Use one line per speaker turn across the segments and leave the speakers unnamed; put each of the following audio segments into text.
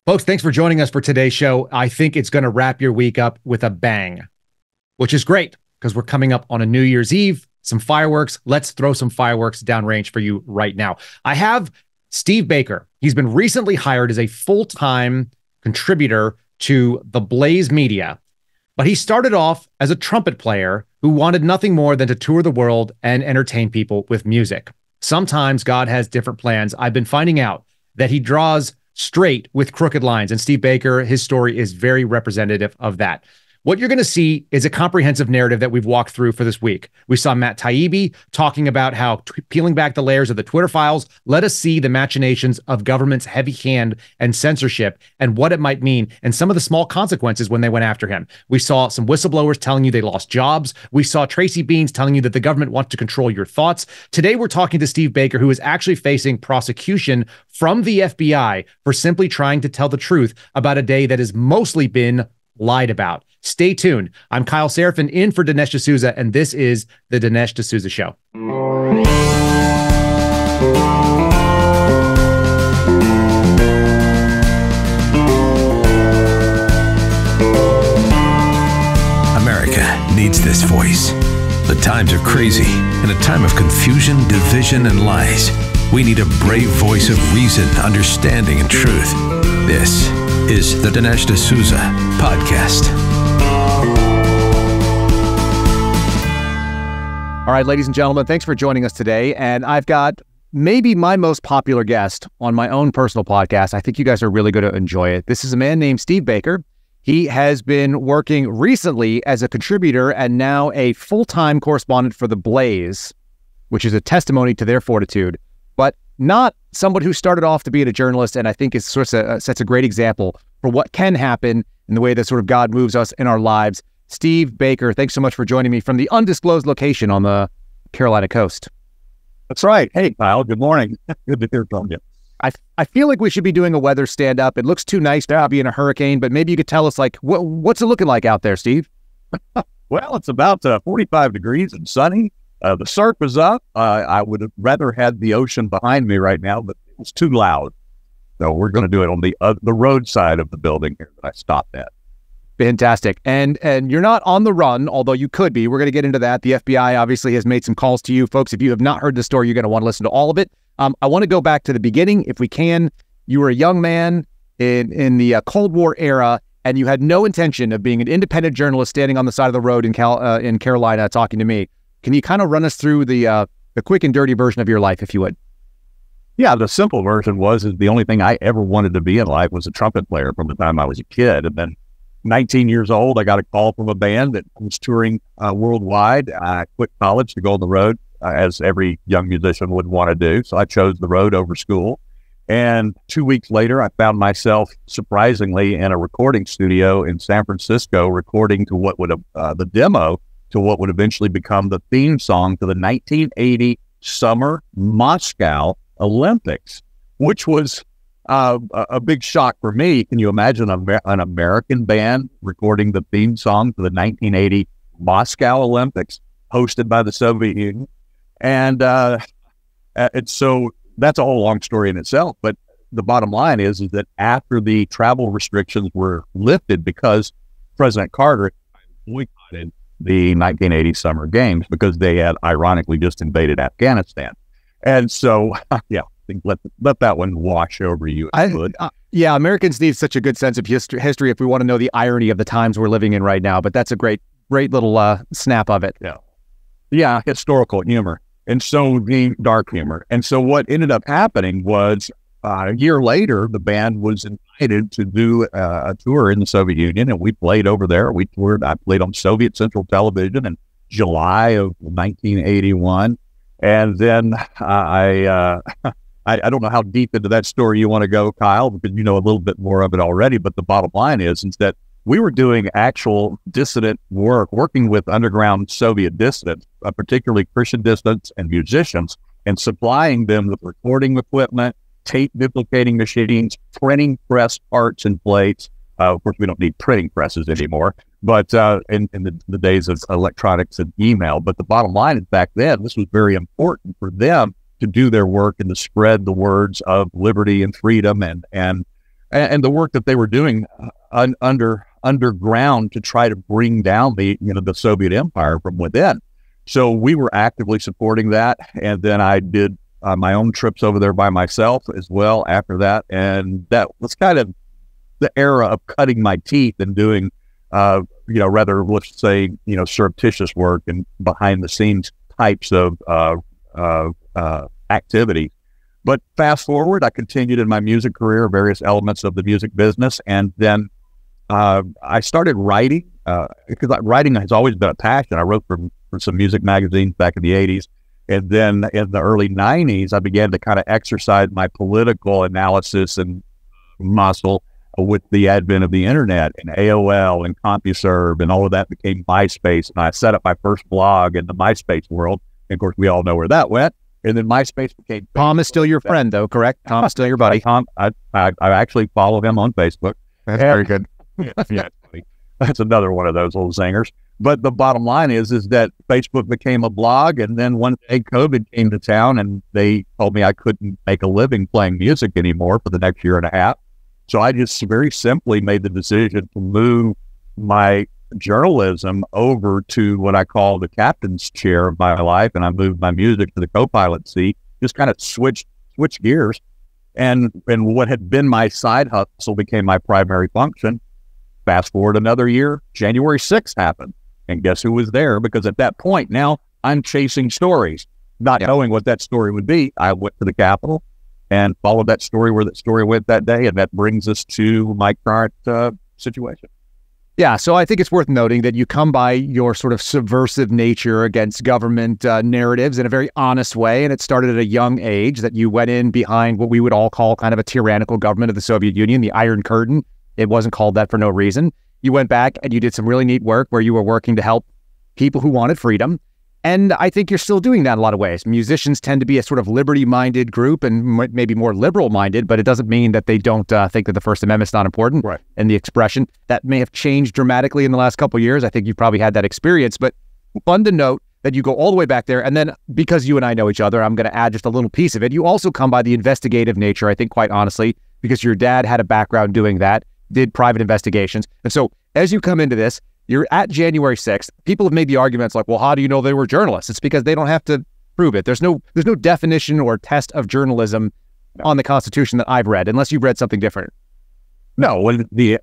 Folks, thanks for joining us for today's show. I think it's going to wrap your week up with a bang, which is great because we're coming up on a New Year's Eve, some fireworks. Let's throw some fireworks downrange for you right now. I have Steve Baker. He's been recently hired as a full-time contributor to the Blaze Media, but he started off as a trumpet player who wanted nothing more than to tour the world and entertain people with music. Sometimes God has different plans. I've been finding out that he draws straight with crooked lines. And Steve Baker, his story is very representative of that. What you're going to see is a comprehensive narrative that we've walked through for this week. We saw Matt Taibbi talking about how peeling back the layers of the Twitter files let us see the machinations of government's heavy hand and censorship and what it might mean and some of the small consequences when they went after him. We saw some whistleblowers telling you they lost jobs. We saw Tracy Beans telling you that the government wants to control your thoughts. Today, we're talking to Steve Baker, who is actually facing prosecution from the FBI for simply trying to tell the truth about a day that has mostly been lied about. Stay tuned. I'm Kyle Seraphin in for Dinesh D'Souza, and this is the Dinesh D'Souza Show.
America needs this voice. The times are crazy. In a time of confusion, division, and lies, we need a brave voice of reason, understanding, and truth. This is the Dinesh D'Souza Podcast.
All right, ladies and gentlemen, thanks for joining us today. And I've got maybe my most popular guest on my own personal podcast. I think you guys are really going to enjoy it. This is a man named Steve Baker. He has been working recently as a contributor and now a full-time correspondent for The Blaze, which is a testimony to their fortitude, but not someone who started off to be a journalist, and I think is sets a great example for what can happen in the way that sort of God moves us in our lives. Steve Baker, thanks so much for joining me from the undisclosed location on the Carolina coast.
That's right. Hey, Kyle, good morning. Good to hear from you.
I feel like we should be doing a weather stand-up. It looks too nice to be in a hurricane, but maybe you could tell us, like, what's it looking like out there, Steve?
Well, it's about 45 degrees and sunny. The surf is up. I would have rather had the ocean behind me right now, but it was too loud. So we're going to do it on the roadside of the building here that I stopped at.
Fantastic. And you're not on the run, although you could be. We're going to get into that. The FBI obviously has made some calls to you. Folks, if you have not heard the story, you're going to want to listen to all of it. I want to go back to the beginning, if we can. You were a young man in the Cold War era, and you had no intention of being an independent journalist standing on the side of the road in Carolina talking to me. Can you kind of run us through the quick and dirty version of your life, if you would?
Yeah, the simple version is the only thing I ever wanted to be in life was a trumpet player from the time I was a kid. And then 19 years old, I got a call from a band that was touring worldwide. I quit college to go on the road, as every young musician would want to do. So I chose the road over school. And 2 weeks later, I found myself surprisingly in a recording studio in San Francisco, recording to what would have the demo to what would eventually become the theme song to the 1980 Summer Moscow Olympics, which was a big shock for me. Can you imagine an American band recording the theme song to the 1980 Moscow Olympics hosted by the Soviet Union? And so that's a whole long story in itself. But the bottom line is that after the travel restrictions were lifted because President Carter boycotted the 1980 Summer Games because they had ironically just invaded Afghanistan. And so, yeah, I think let that one wash over you.
Yeah, Americans need such a good sense of history if we want to know the irony of the times we're living in right now. But that's a great little snap of it.
Yeah, historical humor. And so the dark humor. And so what ended up happening was a year later, the band was invited to do a tour in the Soviet Union, and we played over there. We toured. I played on Soviet Central Television in July of 1981. And then I don't know how deep into that story you want to go, Kyle, because you know a little bit more of it already. But the bottom line is that we were doing actual dissident work, working with underground Soviet dissidents, particularly Christian dissidents and musicians, and supplying them with recording equipment, tape duplicating machines, printing press parts and plates. Of course, we don't need printing presses anymore, but in the days of electronics and email. But the bottom line is back then, this was very important for them to do their work and to spread the words of liberty and freedom and and the work that they were doing underground to try to bring down the Soviet Empire from within. So we were actively supporting that, and then I did my own trips over there by myself as well after that, and that was kind of the era of cutting my teeth and doing, rather, let's say, surreptitious work and behind the scenes types of activity. But fast forward, I continued in my music career, various elements of the music business, and then I started writing because writing has always been a passion. I wrote for some music magazines back in the 80s. And then in the early 90s, I began to kind of exercise my political analysis and muscle with the advent of the internet and AOL and CompuServe, and all of that became MySpace. And I set up my first blog in the MySpace world. And of course, we all know where that went. And then MySpace became...
Tom is still your friend, though, correct? Tom is still your buddy.
Tom, I actually follow him on Facebook.
That's very good.
Yeah, that's another one of those little zingers. But the bottom line is that Facebook became a blog, and then one day COVID came to town, and they told me I couldn't make a living playing music anymore for the next year and a half. So I just very simply made the decision to move my journalism over to what I call the captain's chair of my life, and I moved my music to the co-pilot seat, just kind of switch gears. And what had been my side hustle became my primary function. Fast forward another year, January 6th happened. And guess who was there? Because at that point, now I'm chasing stories, not knowing what that story would be. I went to the Capitol and followed that story where that story went that day. And that brings us to my current situation.
Yeah, so I think it's worth noting that you come by your sort of subversive nature against government narratives in a very honest way. And it started at a young age that you went in behind what we would all call kind of a tyrannical government of the Soviet Union, the Iron Curtain. It wasn't called that for no reason. You went back and you did some really neat work where you were working to help people who wanted freedom. And I think you're still doing that in a lot of ways. Musicians tend to be a sort of liberty-minded group and maybe more liberal-minded, but it doesn't mean that they don't think that the First Amendment's not important.
Right.
And the expression that may have changed dramatically in the last couple of years. I think you've probably had that experience, but fun to note that you go all the way back there. And then because you and I know each other, I'm going to add just a little piece of it. You also come by the investigative nature, I think, quite honestly, because your dad had a background doing that, did private investigations. And so as you come into this, you're at January 6th. People have made the arguments like, well, how do you know they were journalists? It's because they don't have to prove it. There's no definition or test of journalism on the Constitution that I've read, unless you've read something different.
No, when the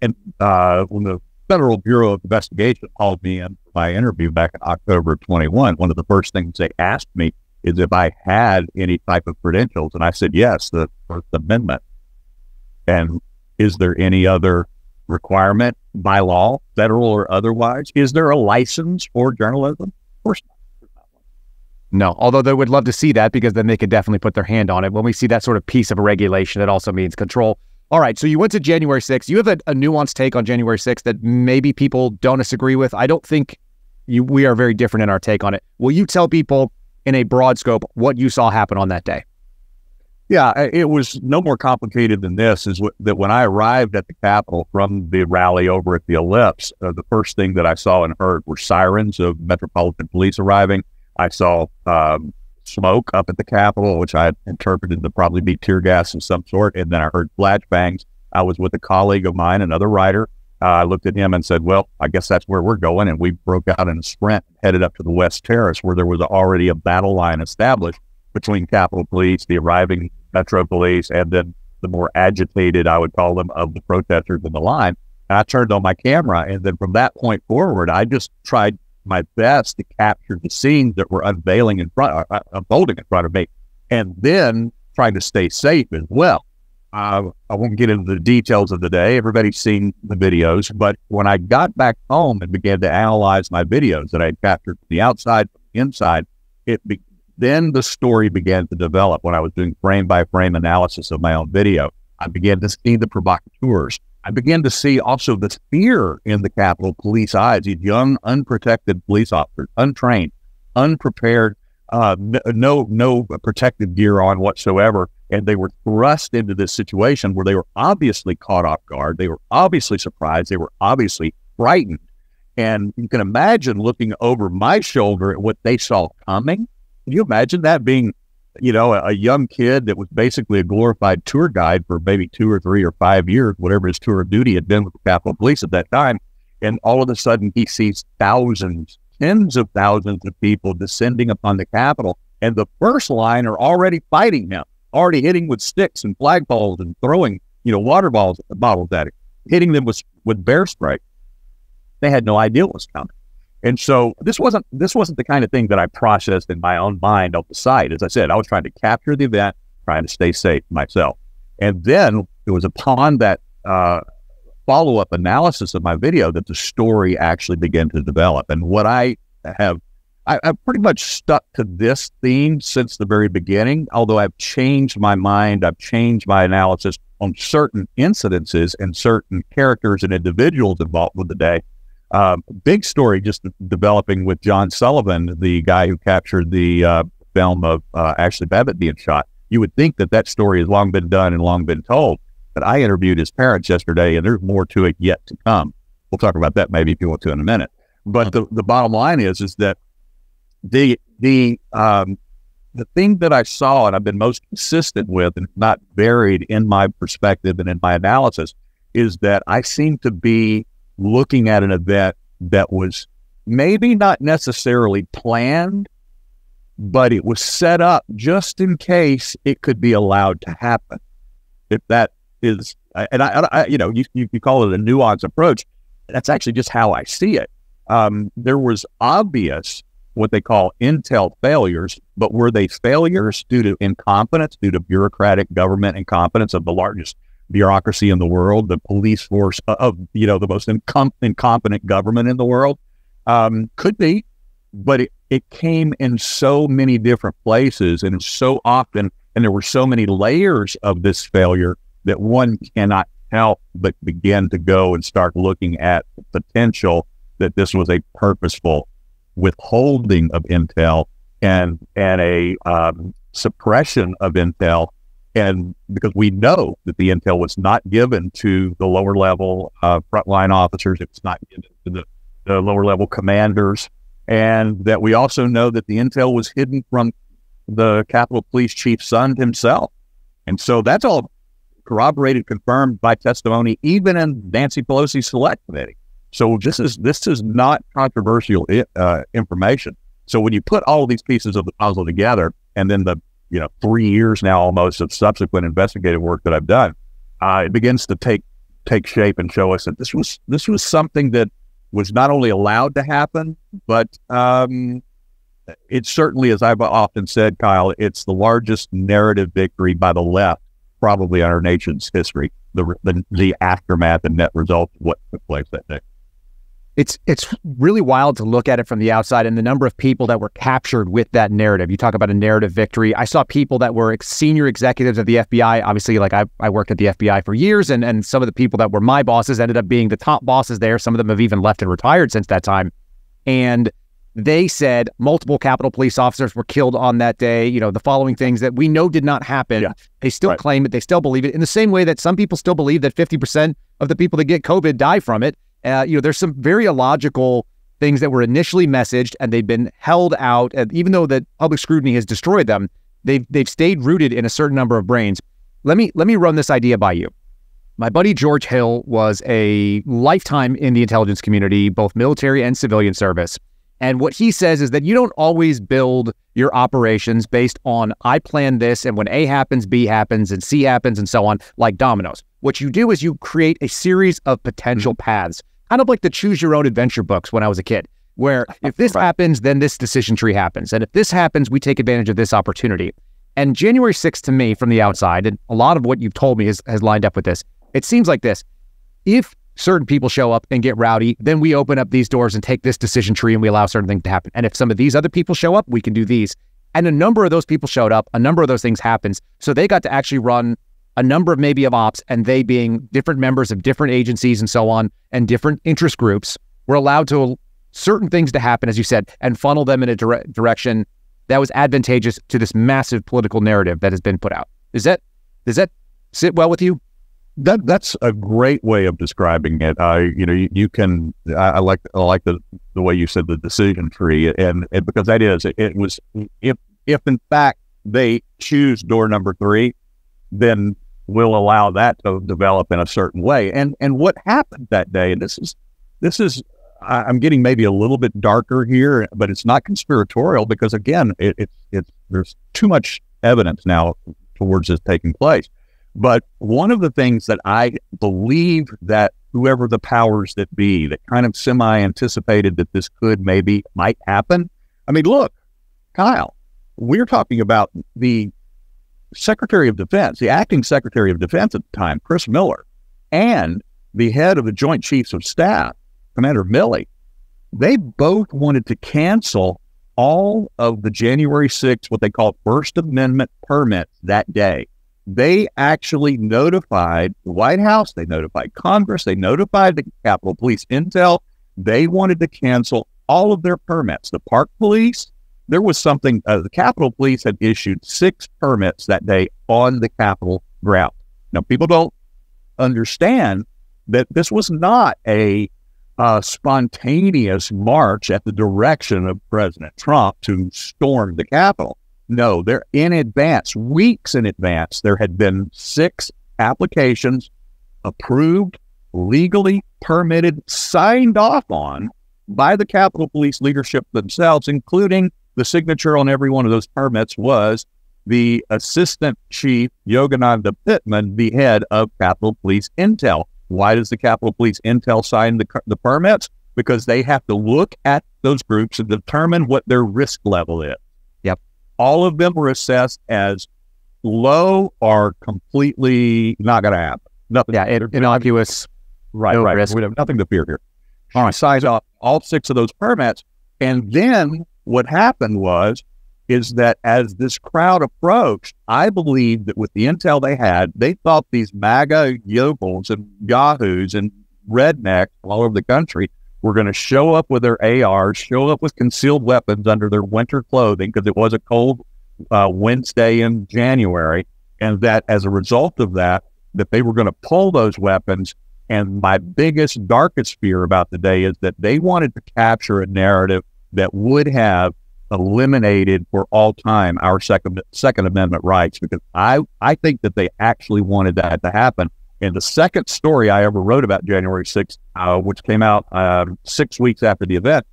Federal Bureau of Investigation called me in for my interview back in October of 21, one of the first things they asked me is if I had any type of credentials. And I said, yes, the First Amendment. And is there any other requirement by law, federal or otherwise? Is there a license for journalism? Of course not.
No, although they would love to see that, because then they could definitely put their hand on it. When we see that sort of piece of a regulation, it also means control. All right, so you went to January 6th. You have a nuanced take on January 6th that maybe people don't disagree with. I don't think we are very different in our take on it. Will you tell people in a broad scope what you saw happen on that day?
Yeah, it was no more complicated than this, is that when I arrived at the Capitol from the rally over at the Ellipse, the first thing that I saw and heard were sirens of Metropolitan Police arriving. I saw smoke up at the Capitol, which I interpreted to probably be tear gas of some sort, and then I heard flashbangs. I was with a colleague of mine, another writer. I looked at him and said, well, I guess that's where we're going, and we broke out in a sprint, headed up to the West Terrace, where there was already a battle line established between Capitol Police, the arriving Metro Police, and then the more agitated, I would call them, of the protesters in the line. And I turned on my camera, and then from that point forward, I just tried my best to capture the scenes that were unfolding in front of me, and then trying to stay safe as well. I won't get into the details of the day. Everybody's seen the videos, but when I got back home and began to analyze my videos that I had captured from the outside, from the inside, then the story began to develop. When I was doing frame-by-frame analysis of my own video, I began to see the provocateurs. I began to see also the fear in the Capitol Police eyes, these young, unprotected police officers, untrained, unprepared, no protective gear on whatsoever. And they were thrust into this situation where they were obviously caught off guard. They were obviously surprised. They were obviously frightened. And you can imagine looking over my shoulder at what they saw coming. Can you imagine that being a young kid that was basically a glorified tour guide for maybe 2 or 3 or 5 years, whatever his tour of duty had been with the Capitol Police at that time. And all of a sudden he sees thousands, tens of thousands of people descending upon the Capitol. And the first line are already fighting him, already hitting with sticks and flagpoles and throwing, water bottles at him, hitting them with bear spray. They had no idea what was coming. And so this wasn't the kind of thing that I processed in my own mind off the side. As I said, I was trying to capture the event, trying to stay safe myself. And then it was upon that follow-up analysis of my video that the story actually began to develop. And what I've pretty much stuck to this theme since the very beginning, although I've changed my mind, I've changed my analysis on certain incidences and certain characters and individuals involved with the day. Big story just developing with John Sullivan, the guy who captured the film of Ashley Babbitt being shot. You would think that story has long been done and long been told, but I interviewed his parents yesterday, and there's more to it yet to come. We'll talk about that maybe if you want to in a minute. But the bottom line is that the thing that I saw and I've been most consistent with and not varied in my perspective and in my analysis is that I seem to be looking at an event that was maybe not necessarily planned, but it was set up just in case it could be allowed to happen. If that is, and I you call it a nuanced approach. That's actually just how I see it. There was obvious what they call intel failures, but were they failures due to incompetence, due to bureaucratic government incompetence of the largest bureaucracy in the world, the police force of, the most incompetent government in the world? Could be, but it came in so many different places and so often, and there were so many layers of this failure that one cannot help but begin to go and start looking at the potential that this was a purposeful withholding of intel and a suppression of intel. And because we know that the intel was not given to the lower level frontline officers, it was not given to the lower level commanders, and that we also know that the intel was hidden from the Capitol Police Chief's son himself. And so that's all corroborated, confirmed by testimony, even in Nancy Pelosi's Select Committee. So this is not controversial information. So when you put all of these pieces of the puzzle together, and then the 3 years now almost of subsequent investigative work that I've done, it begins to take shape and show us that this was something that was not only allowed to happen, but it certainly, as I've often said, Kyle, it's the largest narrative victory by the left probably in our nation's history. The aftermath and net result of what took place that day.
It's really wild to look at it from the outside, and the number of people that were captured with that narrative. You talk about a narrative victory. I saw people that were senior executives of the FBI. Obviously, like I worked at the FBI for years, and some of the people that were my bosses ended up being the top bosses there. Some of them have even left and retired since that time. And they said multiple Capitol Police officers were killed on that day. The following things that we know did not happen. Yeah. They still claim it. They still believe it, in the same way that some people still believe that 50% of the people that get COVID die from it. There's some very illogical things that were initially messaged, and they've been held out. And even though that public scrutiny has destroyed them, they've stayed rooted in a certain number of brains. Let me run this idea by you. My buddy George Hill was a lifetime in the intelligence community, both military and civilian service. And what he says is that you don't always build your operations based on, I plan this, and when A happens, B happens, and C happens, and so on, like dominoes. What you do is you create a series of potential paths, kind of like the choose your own adventure books when I was a kid, where if this happens, then this decision tree happens. And if this happens, we take advantage of this opportunity. And January 6th to me from the outside, and a lot of what you've told me has lined up with this, it seems like this. If certain people show up and get rowdy, then we open up these doors and take this decision tree and we allow certain things to happen. And if some of these other people show up, we can do these. And a number of those people showed up, a number of those things happens. So they got to actually run a number of ops, and they being different members of different agencies and so on, and different interest groups, were allowed to certain things to happen, as you said, and funnel them in a direction that was advantageous to this massive political narrative that has been put out. Does that sit well with you?
That's a great way of describing it. You can. I like the way you said the decision tree, and because that is it was if in fact they choose door number 3, then we'll allow that to develop in a certain way. And what happened that day, and this is I'm getting maybe a little bit darker here, but it's not conspiratorial because again, there's too much evidence now towards this taking place. But one of the things that I believe that whoever the powers that be that kind of semi-anticipated that this might happen. I mean, look, Kyle, we're talking about the Secretary of Defense, the acting Secretary of Defense at the time, Chris Miller, and the head of the Joint Chiefs of Staff, Commander Milley. They both wanted to cancel all of the January 6th, what they call First Amendment permits that day. They actually notified the White House, they notified Congress, they notified the Capitol Police Intel. They wanted to cancel all of their permits. The Park Police, there was something, the Capitol Police had issued 6 permits that day on the Capitol ground. Now, people don't understand that this was not a spontaneous march at the direction of President Trump to storm the Capitol. No, they're in advance, weeks in advance. There had been 6 applications approved, legally permitted, signed off on by the Capitol Police leadership themselves, including the signature on every one of those permits was the Assistant Chief Yogananda Pittman, the head of Capitol Police Intel. Why does the Capitol Police Intel sign the permits? Because they have to look at those groups and determine what their risk level is.
Yep.
All of them were assessed as low or completely not going to happen. Nothing.
Yeah, innocuous.
Right,
no
right.
risk.
We have nothing to fear here. All right, size off all 6 of those permits. And then what happened is that as this crowd approached, I believe that with the intel they had, they thought these MAGA yokels and yahoos and rednecks all over the country were going to show up with their ARs, show up with concealed weapons under their winter clothing because it was a cold Wednesday in January, and that as a result of that they were going to pull those weapons. And my biggest, darkest fear about the day is that they wanted to capture a narrative that would have eliminated for all time our Second Amendment rights, because I think that they actually wanted that to happen. And the second story I ever wrote about January 6th, which came out 6 weeks after the event,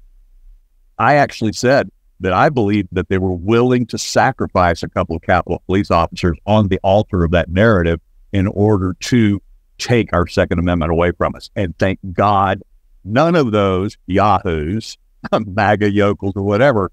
I actually said that I believed that they were willing to sacrifice a couple of Capitol Police officers on the altar of that narrative in order to take our Second Amendment away from us. And thank God, none of those yahoos, MAGA yokels or whatever,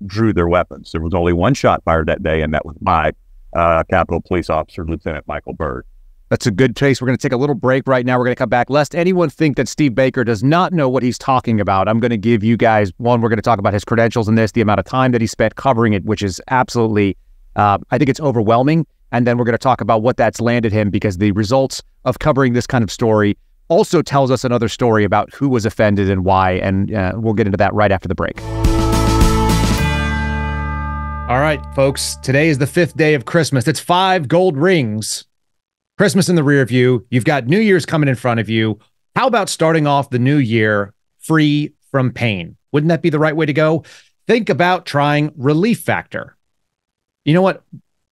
drew their weapons. There was only one shot fired that day, and that was by Capitol Police Officer Lieutenant Michael Byrd.
That's a good place. We're going to take a little break right now. We're going to come back. Lest anyone think that Steve Baker does not know what he's talking about, I'm going to give you guys one. We're going to talk about his credentials in this, the amount of time that he spent covering it, which is absolutely, I think it's overwhelming. And then we're going to talk about what that's landed him, because the results of covering this kind of story also tells us another story about who was offended and why. And we'll get into that right after the break. All right, folks, today is the 5th day of Christmas. It's 5 gold rings. Christmas in the rear view. You've got New Year's coming in front of you. How about starting off the new year free from pain? Wouldn't that be the right way to go? Think about trying Relief Factor. You know what?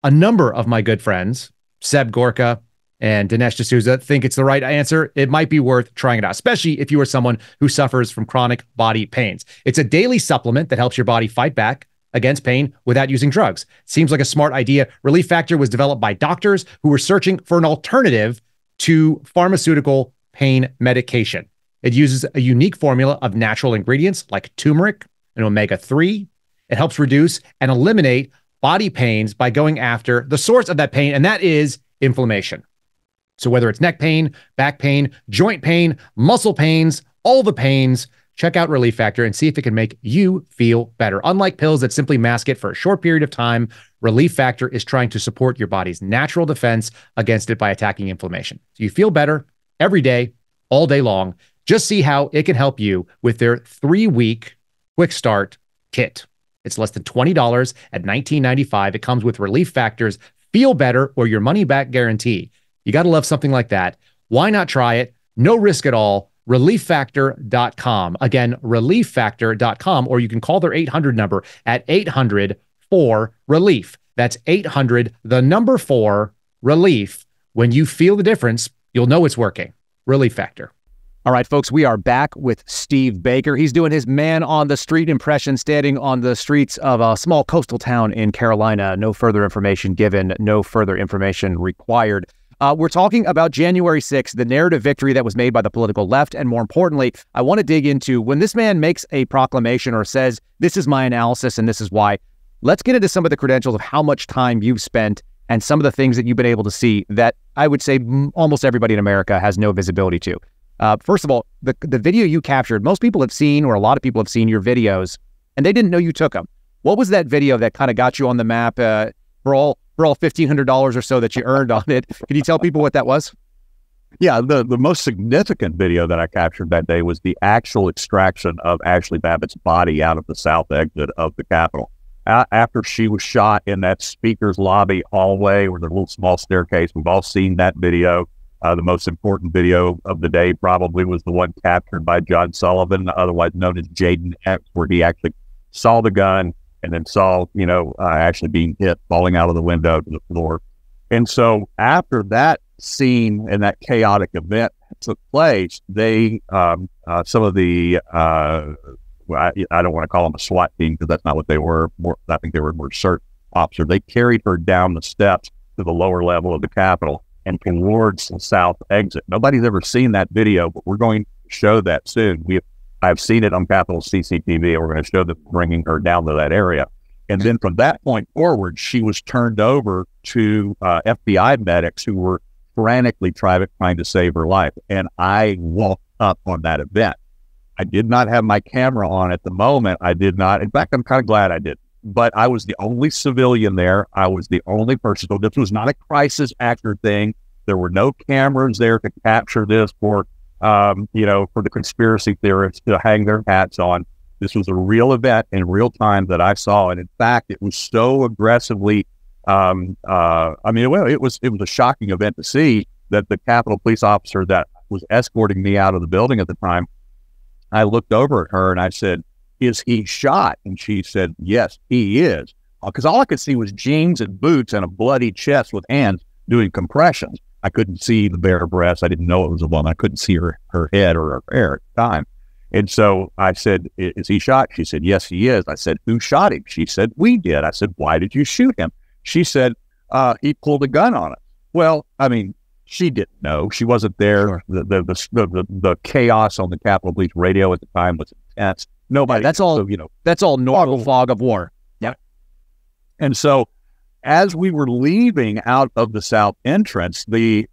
A number of my good friends, Seb Gorka and Dinesh D'Souza, think it's the right answer. It might be worth trying it out, especially if you are someone who suffers from chronic body pains. It's a daily supplement that helps your body fight back against pain without using drugs. Seems like a smart idea. Relief Factor was developed by doctors who were searching for an alternative to pharmaceutical pain medication. It uses a unique formula of natural ingredients like turmeric and omega-3. It helps reduce and eliminate body pains by going after the source of that pain, and that is inflammation. So whether it's neck pain, back pain, joint pain, muscle pains, all the pains, check out Relief Factor and see if it can make you feel better. Unlike pills that simply mask it for a short period of time, Relief Factor is trying to support your body's natural defense against it by attacking inflammation. So you feel better every day, all day long. Just see how it can help you with their 3-week quick start kit. It's less than $20 at $19.95. It comes with Relief Factor's Feel Better or Your Money Back guarantee. You got to love something like that. Why not try it? No risk at all. ReliefFactor.com. Again, ReliefFactor.com, or you can call their 800 number at 800-4-RELIEF. That's 800, the number 4, relief. When you feel the difference, you'll know it's working. Relief Factor. All right, folks, we are back with Steve Baker. He's doing his man on the street impression, standing on the streets of a small coastal town in Carolina. No further information given, no further information required. We're talking about January 6th, the narrative victory that was made by the political left. And more importantly, I want to dig into when this man makes a proclamation or says, this is my analysis and this is why. Let's get into some of the credentials of how much time you've spent and some of the things that you've been able to see that I would say almost everybody in America has no visibility to. First of all, the video you captured, most people have seen, or a lot of people have seen your videos, and they didn't know you took them. What was that video that kind of got you on the map for all $1,500 or so that you earned on it? Can you tell people what that was?
Yeah, the most significant video that I captured that day was the actual extraction of Ashley Babbitt's body out of the south exit of the Capitol. After she was shot in that speaker's lobby hallway with a little small staircase, we've all seen that video. The most important video of the day probably was the one captured by John Sullivan, otherwise known as Jaden X, where he actually saw the gun and then saw, Ashley being hit, falling out of the window to the floor. And so after that scene and that chaotic event took place, they, some of the, I don't want to call them a SWAT team because that's not what they were. I think they were more CERT officers. They carried her down the steps to the lower level of the Capitol and towards the south exit. Nobody's ever seen that video, but we're going to show that soon. I've seen it on Capitol CCTV, and we're going to show them bringing her down to that area. And then from that point forward, she was turned over to FBI medics who were frantically trying to save her life. And I walked up on that event. I did not have my camera on at the moment. I did not. In fact, I'm kind of glad I did. But I was the only civilian there. I was the only person. So this was not a crisis actor thing. There were no cameras there to capture this for the conspiracy theorists to hang their hats on. This was a real event in real time that I saw. And in fact, it was so aggressively, it was a shocking event to see that the Capitol police officer that was escorting me out of the building at the time, I looked over at her and I said, "Is he shot?" And she said, "Yes, he is." Because all I could see was jeans and boots and a bloody chest with hands doing compressions. I couldn't see the bare breast. I didn't know it was a woman. I couldn't see her head or her hair at the time. And so I said, "Is he shot?" She said, "Yes, he is." I said, "Who shot him?" She said, "We did." I said, "Why did you shoot him?" She said, "He pulled a gun on us." Well, I mean, she didn't know. She wasn't there. Sure. The chaos on the Capitol Police radio at the time was intense. Nobody.
That's all. So, that's all normal fog of war.
Yeah. And so, as we were leaving out of the south entrance, the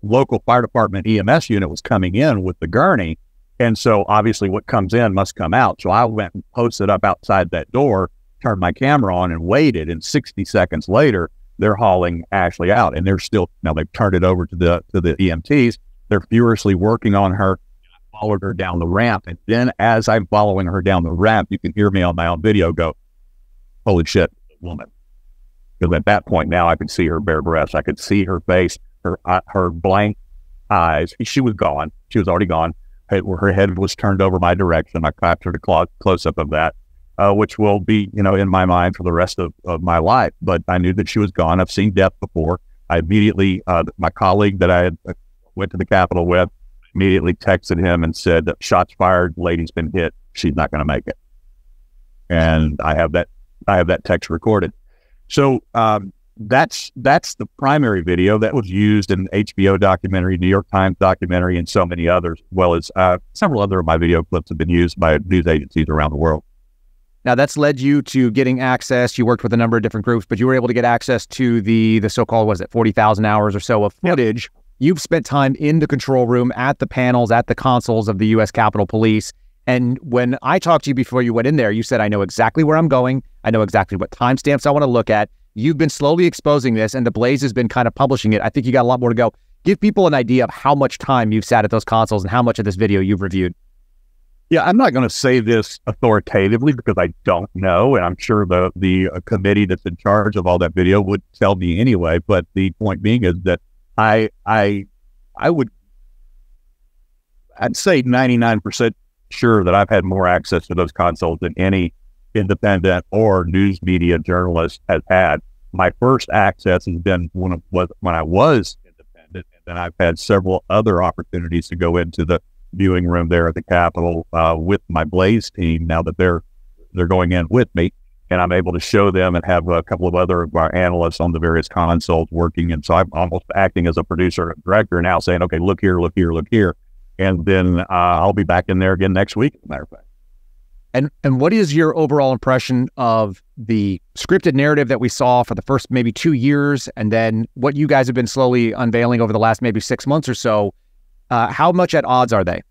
local fire department EMS unit was coming in with the gurney, and so obviously what comes in must come out. So I went and posted up outside that door, turned my camera on, and waited. And 60 seconds later, they're hauling Ashley out, and they're still now they've turned it over to the EMTs. They're furiously working on her. Followed her down the ramp, and then as I'm following her down the ramp, you can hear me on my own video go, "Holy shit, woman!" Because at that point now, I could see her bare breasts, I could see her face, her blank eyes. She was gone. She was already gone. Her head was turned over my direction. I captured a close up of that, which will be in my mind for the rest of my life. But I knew that she was gone. I've seen death before. I immediately, my colleague that I had went to the Capitol with, immediately texted him and said, "Shots fired, lady's been hit, she's not going to make it." And I have that text recorded. So that's the primary video that was used in HBO documentary, New York Times documentary, and so many others, as well as several other of my video clips have been used by news agencies around the world.
Now that's led you to getting access. You worked with a number of different groups, but you were able to get access to the so-called, 40,000 hours or so of footage. Yep. You've spent time in the control room, at the panels, at the consoles of the U.S. Capitol Police. And when I talked to you before you went in there, you said, "I know exactly where I'm going. I know exactly what timestamps I want to look at." You've been slowly exposing this, and the Blaze has been kind of publishing it. I think you got a lot more to go. Give people an idea of how much time you've sat at those consoles and how much of this video you've reviewed.
Yeah, I'm not going to say this authoritatively because I don't know, and I'm sure the committee that's in charge of all that video would tell me anyway. But the point being is that I'd say 99% sure that I've had more access to those consoles than any independent or news media journalist has had. My first access has been when I was independent, and then I've had several other opportunities to go into the viewing room there at the Capitol with my Blaze team. Now that they're going in with me, and I'm able to show them and have a couple of other of our analysts on the various consoles working. And so I'm almost acting as a producer and director now, saying, okay, look here, look here, look here. And then I'll be back in there again next week, as a matter of fact.
And what is your overall impression of the scripted narrative that we saw for the first maybe 2 years, and then what you guys have been slowly unveiling over the last maybe 6 months or so? How much at odds are they?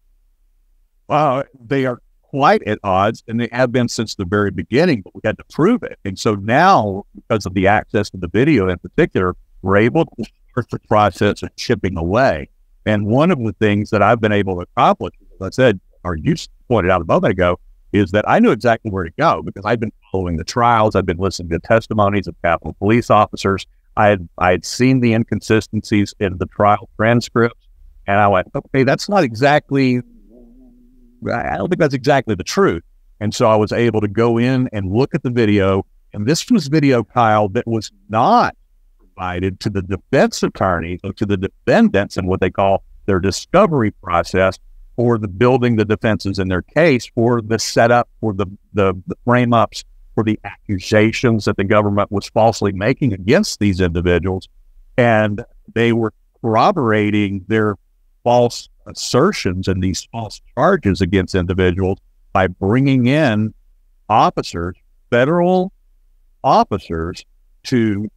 They are quite at odds, and they have been since the very beginning, but we had to prove it. And so now, because of the access to the video in particular, we're able to start the process of chipping away. And one of the things that I've been able to accomplish, as I said, or you pointed out a moment ago, is that I knew exactly where to go because I'd been following the trials. I'd been listening to testimonies of Capitol Police officers. I had seen the inconsistencies in the trial transcripts, and I went, okay, that's not exactly, I don't think that's exactly the truth. And so I was able to go in and look at the video, and this was video, Kyle, that was not provided to the defense attorneys or to the defendants in what they call their discovery process, for the building the defenses in their case, for the setup, for the frame-ups, for the accusations that the government was falsely making against these individuals. And they were corroborating their false assertions and these false charges against individuals by bringing in officers, federal officers, to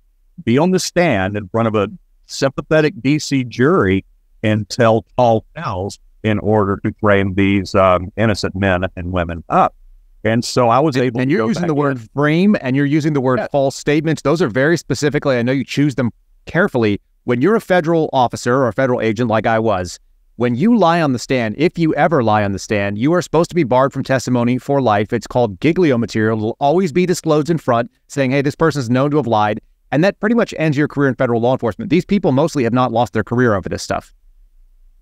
be on the stand in front of a sympathetic DC jury and tell tall tales in order to frame these innocent men and women up. And so I was able to.
And you're using the word frame, and you're using the word false statements. Those are very specifically, I know you choose them carefully. When you're a federal officer or a federal agent like I was, when you lie on the stand, if you ever lie on the stand, you are supposed to be barred from testimony for life. It's called giglio material. It'll always be disclosed in front, saying, hey, this person is known to have lied. And that pretty much ends your career in federal law enforcement. These people mostly have not lost their career over this stuff.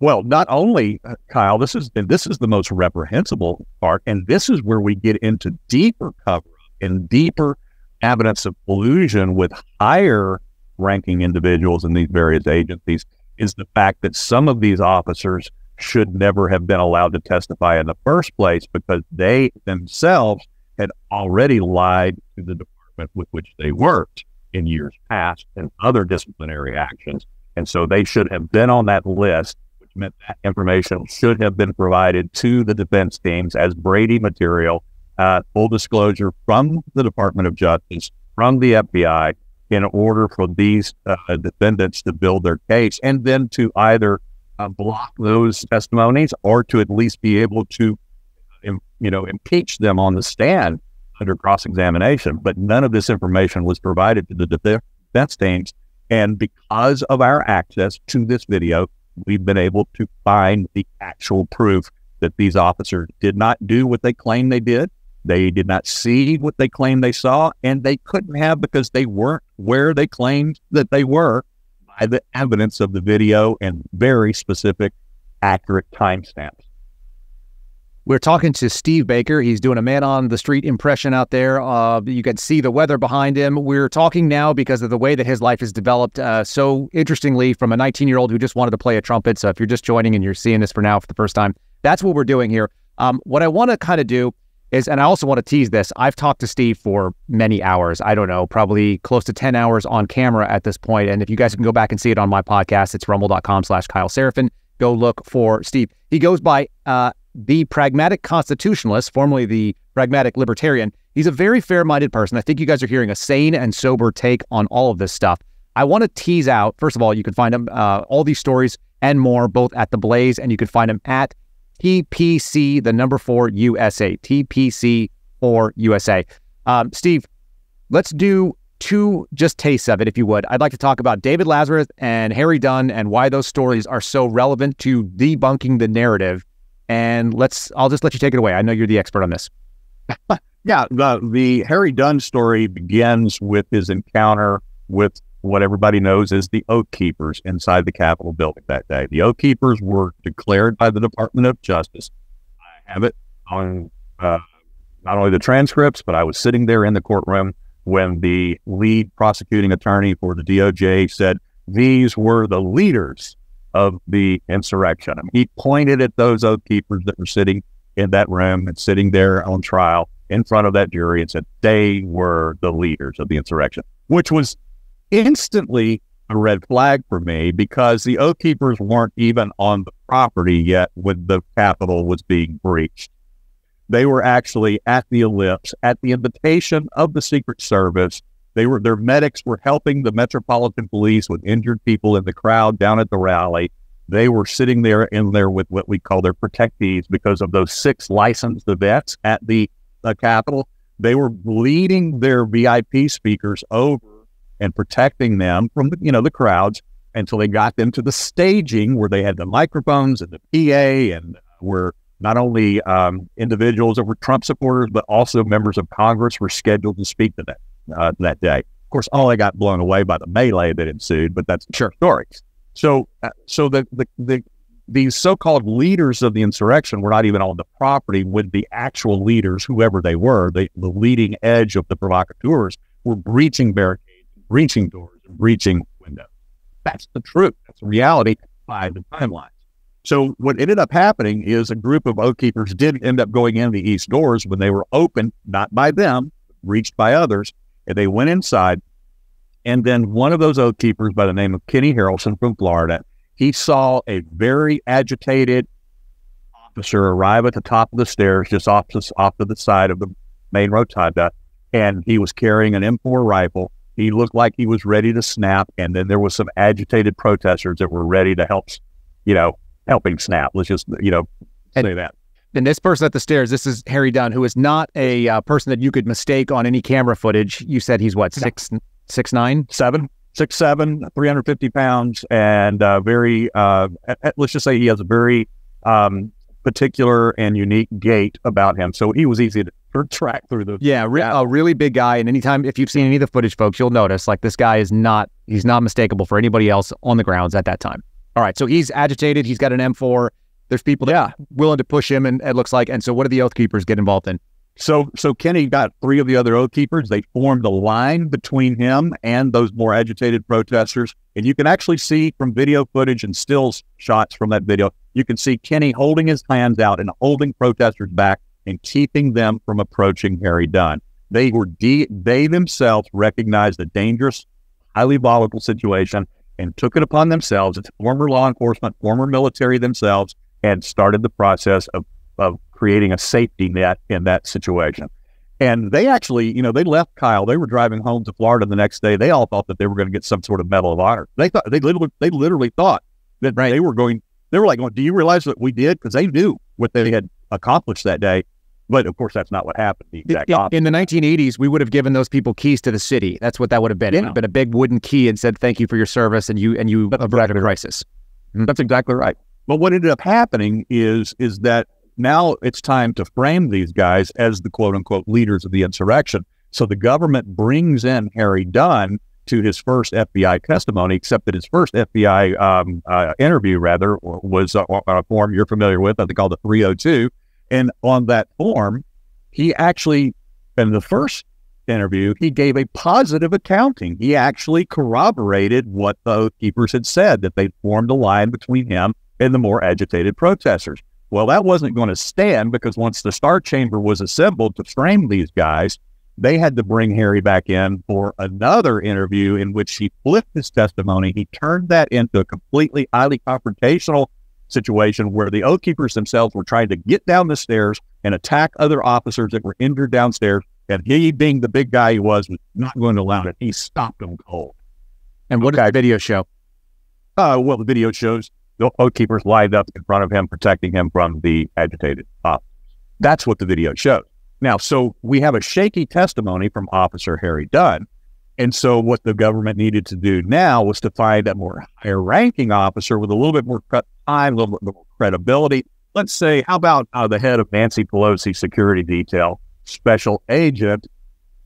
Well, not only, Kyle, this is the most reprehensible part, and this is where we get into deeper cover-up and deeper evidence of collusion with higher-ranking individuals in these various agencies, is the fact that some of these officers should never have been allowed to testify in the first place because they themselves had already lied to the department with which they worked in years past and other disciplinary actions. And so they should have been on that list, which meant that information should have been provided to the defense teams as Brady material, full disclosure from the Department of Justice, from the FBI, in order for these defendants to build their case, and then to either block those testimonies or to at least be able to, impeach them on the stand under cross-examination. But none of this information was provided to the defense teams. And because of our access to this video, we've been able to find the actual proof that these officers did not do what they claimed they did. They did not see what they claimed they saw, and they couldn't have because they weren't where they claimed that they were by the evidence of the video and very specific, accurate timestamps.
We're talking to Steve Baker. He's doing a man-on-the-street impression out there. You can see the weather behind him. We're talking now because of the way that his life has developed so interestingly from a 19-year-old who just wanted to play a trumpet. So if you're just joining and you're seeing this for the first time, that's what we're doing here. What I want to kind of do is, and I also want to tease this, I've talked to Steve for many hours. I don't know, probably close to 10 hours on camera at this point. And if you guys can go back and see it on my podcast, it's rumble.com/Kyle Seraphin. Go look for Steve. He goes by the Pragmatic Constitutionalist, formerly the Pragmatic Libertarian. He's a very fair-minded person. I think you guys are hearing a sane and sober take on all of this stuff. I want to tease out, first of all, you can find him, all these stories and more, both at The Blaze, and you can find him at TPC, the number 4 USA, TPC 4 USA. Steve, let's do 2 just tastes of it, if you would. I'd like to talk about David Lazarus and Harry Dunn and why those stories are so relevant to debunking the narrative. And I'll just let you take it away. I know you're the expert on this.
Yeah, the Harry Dunn story begins with his encounter with what everybody knows as the Oath Keepers inside the Capitol building that day. The Oath Keepers were declared by the Department of Justice. I have it on not only the transcripts, but I was sitting there in the courtroom when the lead prosecuting attorney for the DOJ said these were the leaders of the insurrection. I mean, he pointed at those oath keepers that were sitting in that room and sitting there on trial in front of that jury and said they were the leaders of the insurrection, which was instantly a red flag for me because the oath keepers weren't even on the property yet when the Capitol was being breached. They were actually at the Ellipse at the invitation of the Secret Service. Their medics were helping the Metropolitan Police with injured people in the crowd down at the rally. They were sitting there with what we call their protectees because of those 6 licensed events at the Capitol. They were leading their VIP speakers over and protecting them from the crowds until they got them to the staging where they had the microphones and the PA and where not only individuals that were Trump supporters, but also members of Congress were scheduled to speak to them. That day. Of course, all they got blown away by the melee that ensued, but that's a story. So these so-called leaders of the insurrection were not even on the property when the actual leaders, whoever they were, the leading edge of the provocateurs, were breaching barricades, breaching doors, and breaching windows. That's the truth. That's the reality by the timelines. So what ended up happening is a group of oath keepers did end up going in the east doors when they were opened, not by them, breached by others. And they went inside, and then one of those oath keepers by the name of Kenny Harrelson from Florida, he saw a very agitated officer arrive at the top of the stairs just off to the side of the main rotunda, and he was carrying an M4 rifle. He looked like he was ready to snap, and then there was some agitated protesters that were ready to help him snap. Let's just, say that.
And this person at the stairs, this is Harry Dunn, who is not a person that you could mistake on any camera footage. You said he's what, 6'9"?
6'7", 350 pounds, and let's just say he has a very particular and unique gait about him. So he was easy to track through the...
Yeah, a really big guy. And anytime, if you've seen any of the footage, folks, you'll notice, like, this guy he's not mistakable for anybody else on the grounds at that time. All right, so he's agitated. He's got an M4. There's people that are willing to push him, and it looks like. And so what do the oath keepers get involved in?
So Kenny got 3 of the other oath keepers. They formed a line between him and those more agitated protesters. And you can actually see from video footage and stills shots from that video, you can see Kenny holding his hands out and holding protesters back and keeping them from approaching Harry Dunn. They themselves recognized the dangerous, highly volatile situation and took it upon themselves. It's former law enforcement, former military themselves, and started the process of creating a safety net in that situation. And they actually, they left Kyle. They were driving home to Florida the next day. They all thought that they were going to get some sort of Medal of Honor. They literally thought that they were like, do you realize what we did? Because they knew what they had accomplished that day. But of course, that's not what happened. The exact opposite.
In the 1980s, we would have given those people keys to the city. That's what that would have been. Yeah. It would have been a big wooden key and said, thank you for your service. And you averted a crisis.
That's exactly right. But what ended up happening is that now it's time to frame these guys as the quote-unquote leaders of the insurrection. So the government brings in Harry Dunn to his first FBI testimony, except that his first FBI interview, was on a form you're familiar with, I think called the 302. And on that form, he actually, in the first interview, he gave a positive accounting. He actually corroborated what the oath keepers had said, that they formed a line between him and the more agitated protesters. Well, that wasn't going to stand because once the Star Chamber was assembled to frame these guys, they had to bring Harry back in for another interview in which he flipped his testimony. He turned that into a completely highly confrontational situation where the oath keepers themselves were trying to get down the stairs and attack other officers that were injured downstairs. And he, being the big guy he was not going to allow it. He stopped them cold.
And what did the video show?
Well, the video shows the oath keepers lined up in front of him, protecting him from the agitated officers. That's what the video shows. Now, so we have a shaky testimony from Officer Harry Dunn. And so what the government needed to do now was to find a more higher-ranking officer with a little bit more time, a little bit more credibility. Let's say, how about the head of Nancy Pelosi's security detail, Special Agent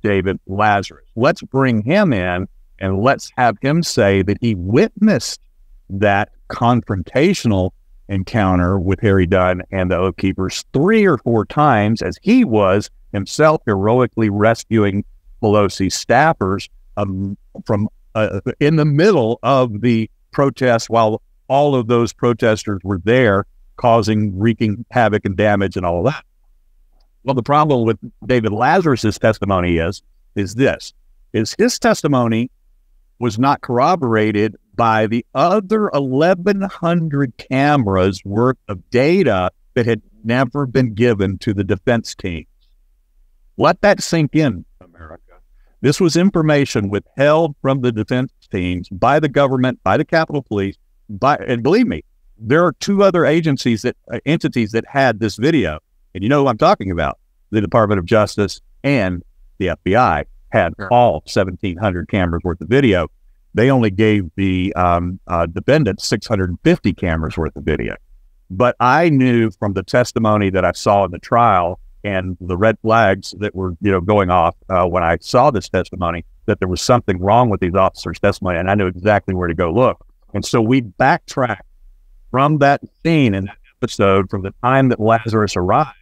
David Lazarus? Let's bring him in and let's have him say that he witnessed that confrontational encounter with Harry Dunn and the Oath Keepers 3 or 4 times, as he was himself heroically rescuing Pelosi's staffers from in the middle of the protest, while all of those protesters were there, wreaking havoc and damage and all of that. Well, the problem with David Lazarus's testimony is his testimony was not corroborated by the other 1,100 cameras worth of data that had never been given to the defense teams. Let that sink in, America. This was information withheld from the defense teams by the government, by the Capitol Police, and believe me, there are 2 other entities that had this video. And you know who I'm talking about. The Department of Justice and the FBI had all 1,700 cameras worth of video. They only gave the defendants 650 cameras worth of video. But I knew from the testimony that I saw in the trial and the red flags that were, going off when I saw this testimony, that there was something wrong with these officers' testimony, and I knew exactly where to go look. And so we backtracked from that scene in that episode, from the time that Lazarus arrived,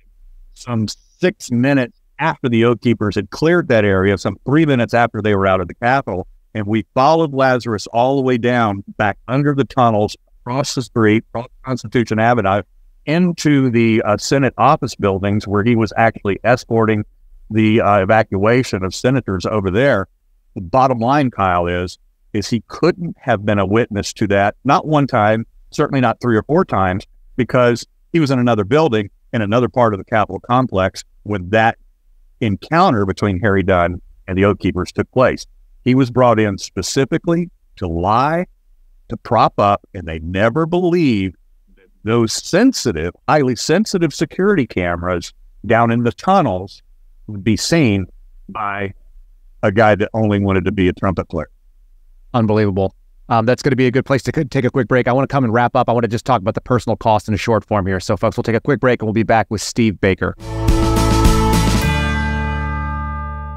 some 6 minutes after the Oath Keepers had cleared that area, some 3 minutes after they were out of the Capitol, and we followed Lazarus all the way down, back under the tunnels, across the street, across Constitution Avenue, into the Senate office buildings, where he was actually escorting the evacuation of senators over there. The bottom line, Kyle, is he couldn't have been a witness to that, not one time, certainly not 3 or 4 times, because he was in another building in another part of the Capitol complex when that encounter between Harry Dunn and the Oath Keepers took place. He was brought in specifically to lie, to prop up, and they never believed that those sensitive, highly sensitive security cameras down in the tunnels would be seen by a guy that only wanted to be a trumpet player.
Unbelievable. That's going to be a good place to take a quick break. I want to come and wrap up. I want to just talk about the personal cost in a short form here. So, folks, we'll take a quick break and we'll be back with Steve Baker.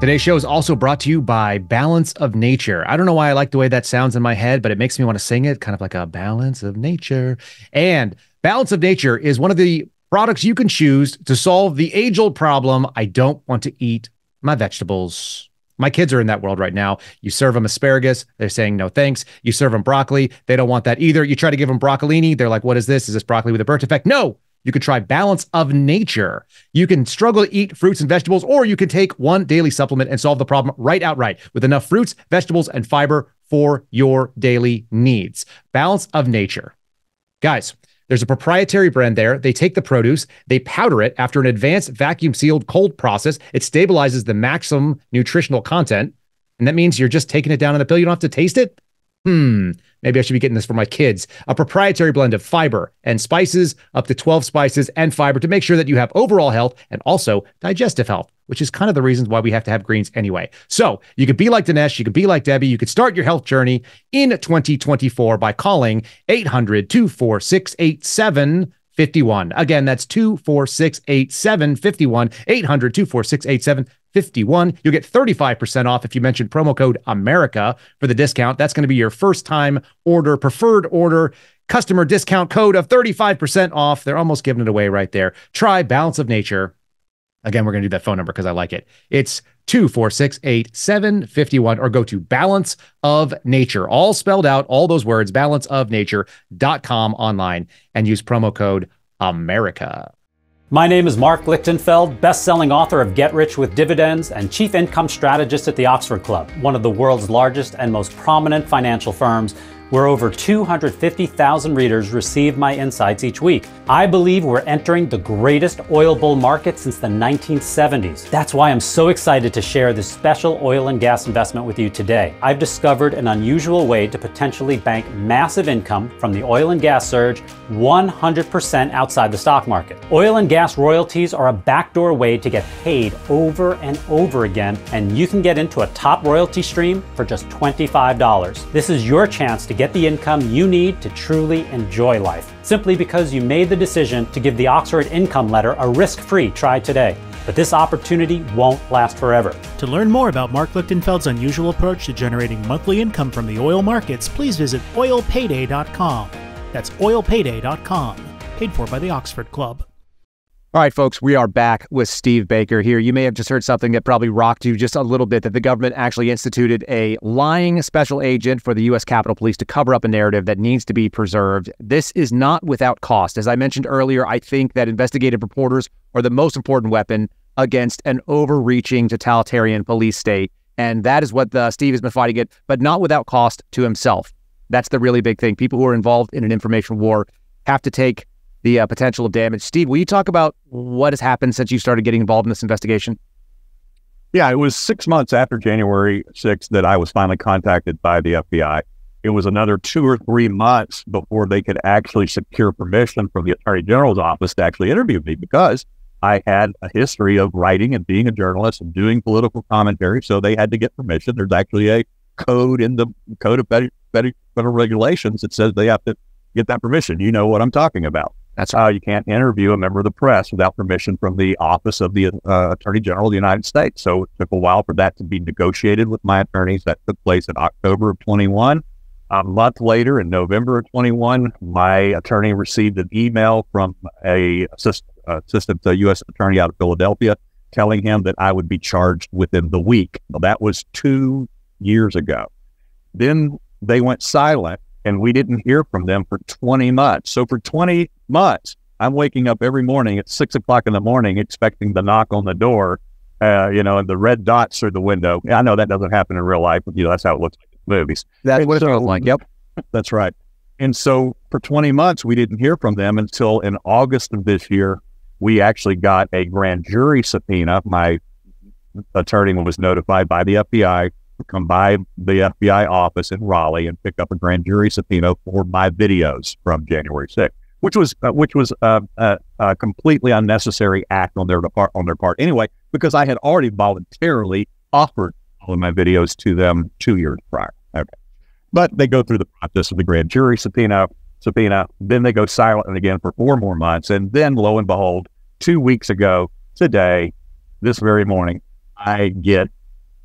Today's show is also brought to you by Balance of Nature. I don't know why I like the way that sounds in my head, but it makes me want to sing it, kind of like a balance of nature. And Balance of Nature is one of the products you can choose to solve the age-old problem, I don't want to eat my vegetables. My kids are in that world right now. You serve them asparagus, they're saying no thanks. You serve them broccoli, they don't want that either. You try to give them broccolini, they're like, what is this? Is this broccoli with a birth defect? No! You could try Balance of Nature. You can struggle to eat fruits and vegetables, or you can take one daily supplement and solve the problem outright with enough fruits, vegetables, and fiber for your daily needs. Balance of Nature. Guys, there's a proprietary brand there. They take the produce, they powder it after an advanced vacuum-sealed cold process. It stabilizes the maximum nutritional content, and that means you're just taking it down in a pill. You don't have to taste it. Maybe I should be getting this for my kids. A proprietary blend of fiber and spices, up to 12 spices and fiber, to make sure that you have overall health and also digestive health, which is kind of the reasons why we have to have greens anyway. So you could be like Dinesh, you could be like Debbie, you could start your health journey in 2024 by calling 800-246-8751. Again, that's 246-8751, 800-246-8751. You'll get 35% off if you mention promo code America for the discount. That's going to be your first time order, preferred order, customer discount code of 35% off. They're almost giving it away right there. Try Balance of Nature. Again, we're going to do that phone number because I like it. It's 246-8751, or go to Balance of Nature, all spelled out, all those words, balanceofnature.com online, and use promo code America.
My name is Mark Lichtenfeld, best-selling author of Get Rich with Dividends and chief income strategist at the Oxford Club, one of the world's largest and most prominent financial firms, where over 250,000 readers receive my insights each week. I believe we're entering the greatest oil bull market since the 1970s. That's why I'm so excited to share this special oil and gas investment with you today. I've discovered an unusual way to potentially bank massive income from the oil and gas surge 100% outside the stock market. Oil and gas royalties are a backdoor way to get paid over and over again, and you can get into a top royalty stream for just $25. This is your chance to get the income you need to truly enjoy life, simply because you made the decision to give the Oxford Income Letter a risk-free try today. But this opportunity won't last forever.
To learn more about Mark Lichtenfeld's unusual approach to generating monthly income from the oil markets, please visit oilpayday.com. That's oilpayday.com. paid for by the Oxford Club.
All right, folks, we are back with Steve Baker here. You may have just heard something that probably rocked you just a little bit, that the government actually instituted a lying special agent for the U.S. Capitol Police to cover up a narrative that needs to be preserved. This is not without cost. As I mentioned earlier, I think that investigative reporters are the most important weapon against an overreaching totalitarian police state. And that is what Steve has been fighting it, but not without cost to himself. That's the really big thing. People who are involved in an information war have to take the potential of damage. Steve, will you talk about what has happened since you started getting involved in this investigation?
Yeah, it was 6 months after January 6th that I was finally contacted by the FBI. It was another 2 or 3 months before they could actually secure permission from the Attorney General's office to actually interview me, because I had a history of writing and being a journalist and doing political commentary, so they had to get permission. There's actually a code in the Code of Federal Regulations that says they have to get that permission. You know what I'm talking about.
That's right.
You can't interview a member of the press without permission from the Office of the Attorney General of the United States. So it took a while for that to be negotiated with my attorneys. That took place in October of 21. A month later, in November of 21, my attorney received an email from a assistant U.S. attorney out of Philadelphia telling him that I would be charged within the week. Well, that was 2 years ago. Then they went silent, and we didn't hear from them for 20 months. So for 20 months, I'm waking up every morning at 6 o'clock in the morning expecting the knock on the door, and the red dots through the window. I know that doesn't happen in real life, but that's how it looks like in movies.
That's what it feels like. Yep.
That's right. And so for 20 months, we didn't hear from them until in August of this year, we actually got a grand jury subpoena. My attorney was notified by the FBI to come by the FBI office in Raleigh and pick up a grand jury subpoena for my videos from January 6th, which was a completely unnecessary act on their part anyway, because I had already voluntarily offered all of my videos to them 2 years prior. Okay. But they go through the process of the grand jury subpoena, then they go silent again for 4 more months. And then lo and behold, 2 weeks ago today, this very morning, I get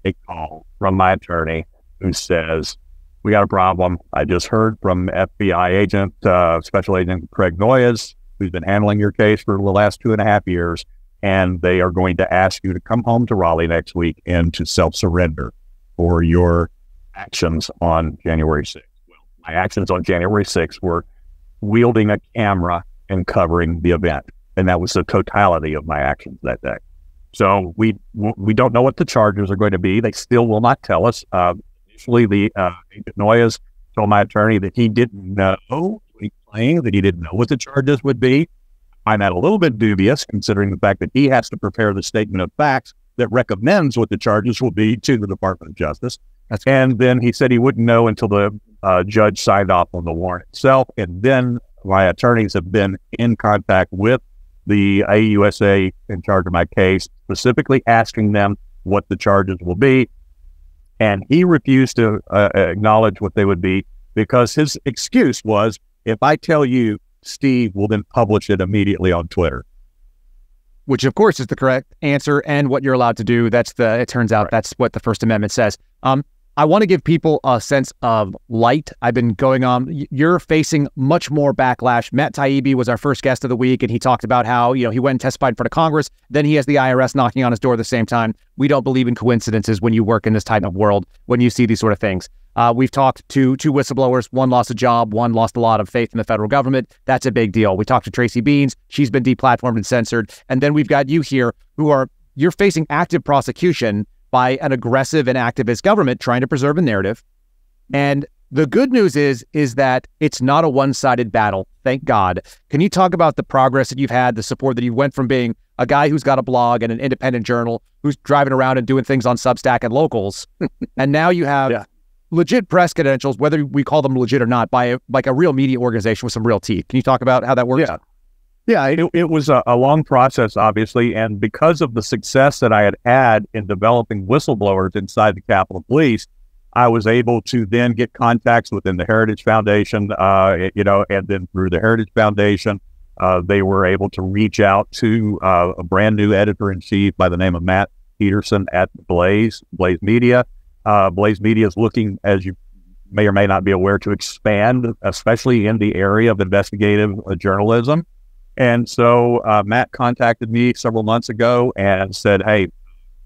a call from my attorney who says, "We got a problem. I just heard from FBI agent, Special Agent Craig Noyes, who's been handling your case for the last 2.5 years, and they are going to ask you to come home to Raleigh next week and to self-surrender for your actions on January 6th. Well, my actions on January 6th were wielding a camera and covering the event, and that was the totality of my actions that day. So we don't know what the charges are going to be. They still will not tell us. Initially, the Agent Noyes told my attorney that he didn't know. He claimed that he didn't know what the charges would be. I find that a little bit dubious, considering the fact that he has to prepare the statement of facts that recommends what the charges will be to the Department of Justice. And then he said he wouldn't know until the judge signed off on the warrant itself. And then my attorneys have been in contact with the AUSA in charge of my case, specifically asking them what the charges will be. And he refused to acknowledge what they would be, because his excuse was, if I tell you, Steve will then publish it immediately on Twitter.
Which, of course, is the correct answer and what you're allowed to do. It turns out that's what the First Amendment says. I want to give people a sense of light. I've been going on. You're facing much more backlash. Matt Taibbi was our first guest of the week, and he talked about how, he went and testified in front of Congress. Then he has the IRS knocking on his door at the same time. We don't believe in coincidences when you work in this type of world, when you see these sort of things. We've talked to 2 whistleblowers. One lost a job. One lost a lot of faith in the federal government. That's a big deal. We talked to Tracy Beans. She's been deplatformed and censored. And then we've got you here you're facing active prosecution by an aggressive and activist government trying to preserve a narrative. And the good news is that it's not a one-sided battle, thank God. Can you talk about the progress that you've had, the support that you went from being a guy who's got a blog and an independent journal, who's driving around and doing things on Substack and Locals, and now you have legit press credentials, whether we call them legit or not, by a real media organization with some real teeth. Can you talk about how that works?
Yeah, it was a long process, obviously, and because of the success that I had in developing whistleblowers inside the Capitol Police, I was able to then get contacts within the Heritage Foundation, and then through the Heritage Foundation, they were able to reach out to a brand new editor-in-chief by the name of Matt Peterson at Blaze Media. Blaze Media is looking, as you may or may not be aware, to expand, especially in the area of investigative journalism. And so Matt contacted me several months ago and said, hey,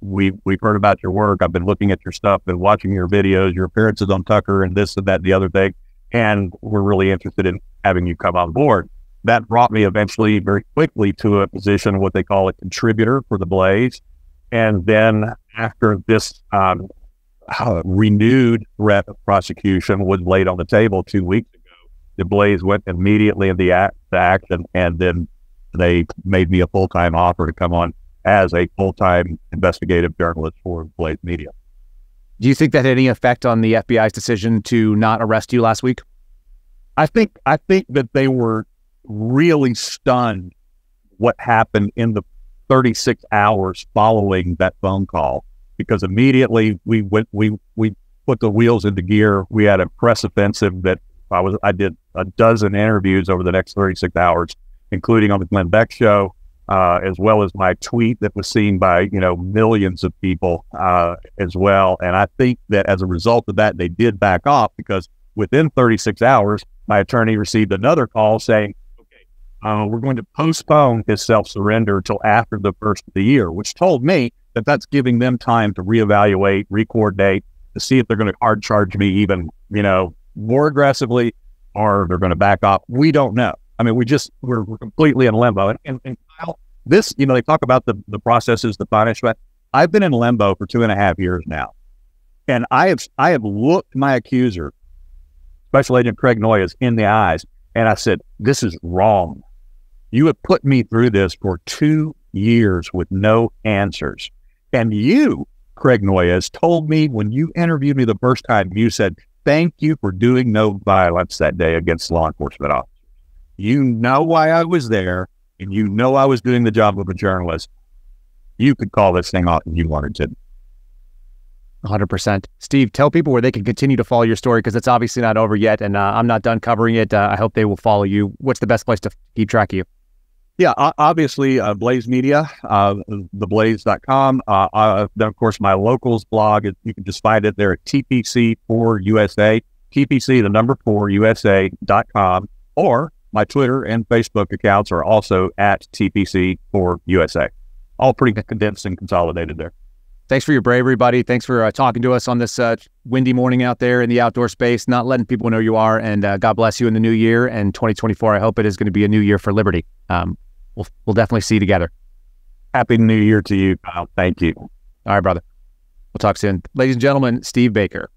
we've heard about your work. I've been looking at your stuff, been watching your videos, your appearances on Tucker and this and that and the other thing. And we're really interested in having you come on board. That brought me eventually very quickly to a position of what they call a contributor for the Blaze. And then after this renewed threat of prosecution was laid on the table 2 weeks ago, the Blaze went immediately into action, and then they made me a full-time offer to come on as a full-time investigative journalist for Blaze Media.
Do you think that had any effect on the FBI's decision to not arrest you last week?
I think that they were really stunned what happened in the 36 hours following that phone call, because immediately we put the wheels into gear. We had a press offensive that I did a dozen interviews over the next 36 hours, including on the Glenn Beck show, as well as my tweet that was seen by, millions of people as well. And I think that as a result of that, they did back off, because within 36 hours, my attorney received another call saying, we're going to postpone his self-surrender until after the first of the year, which told me that that's giving them time to reevaluate, recoordinate, to see if they're going to hard charge me even, more aggressively, or they're going to back off. We don't know. I mean, we're completely in limbo. And Kyle, this, they talk about the processes, the punishment. I've been in limbo for 2.5 years now. And I have looked my accuser, Special Agent Craig Noyes, in the eyes, and I said, this is wrong. You have put me through this for 2 years with no answers. And you, Craig Noyes, told me when you interviewed me the first time, you said, thank you for doing no violence that day against law enforcement officers. You know why I was there, and you know I was doing the job of a journalist. You could call this thing off if you wanted to.
100%. Steve, tell people where they can continue to follow your story, because it's obviously not over yet, and I'm not done covering it. I hope they will follow you. What's the best place to keep track of you?
Yeah, obviously, Blaze Media, theblaze.com. Then, of course, my locals blog, you can just find it there at TPC4USA, TPC, the number 4USA.com, or my Twitter and Facebook accounts are also at TPC4USA. All pretty condensed and consolidated there.
Thanks for your bravery, buddy. Thanks for talking to us on this windy morning out there in the outdoor space, not letting people know you are, and God bless you in the new year. And 2024, I hope it is going to be a new year for liberty. We'll definitely see you together.
Happy New Year to you, Kyle. Thank you.
All right, brother. We'll talk soon. Ladies and gentlemen, Steve Baker.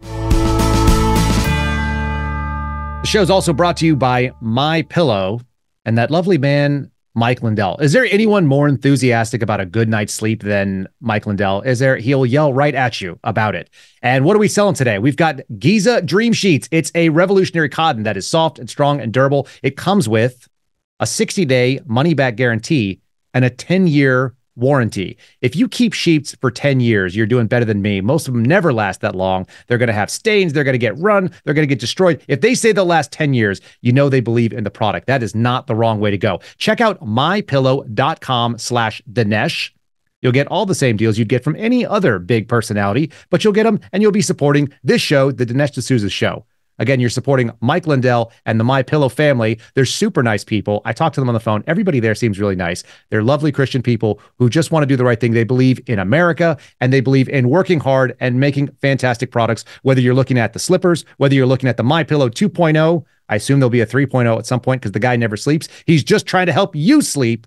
The show is also brought to you by My Pillow and that lovely man, Mike Lindell. Is there anyone more enthusiastic about a good night's sleep than Mike Lindell? Is there? He'll yell right at you about it. And what are we selling today? We've got Giza Dream Sheets. It's a revolutionary cotton that is soft and strong and durable. It comes with a 60-day money-back guarantee and a 10-year warranty. If you keep sheets for 10 years, you're doing better than me. Most of them never last that long. They're going to have stains. They're going to get run. They're going to get destroyed. If they say they'll last 10 years, you know they believe in the product. That is not the wrong way to go. Check out mypillow.com/Dinesh. You'll get all the same deals you'd get from any other big personality, but you'll get them and you'll be supporting this show, the Dinesh D'Souza Show. Again, you're supporting Mike Lindell and the My Pillow family. They're super nice people. I talked to them on the phone. Everybody there seems really nice. They're lovely Christian people who just want to do the right thing. They believe in America, and they believe in working hard and making fantastic products, whether you're looking at the slippers, whether you're looking at the My Pillow 2.0. I assume there'll be a 3.0 at some point because the guy never sleeps. He's just trying to help you sleep.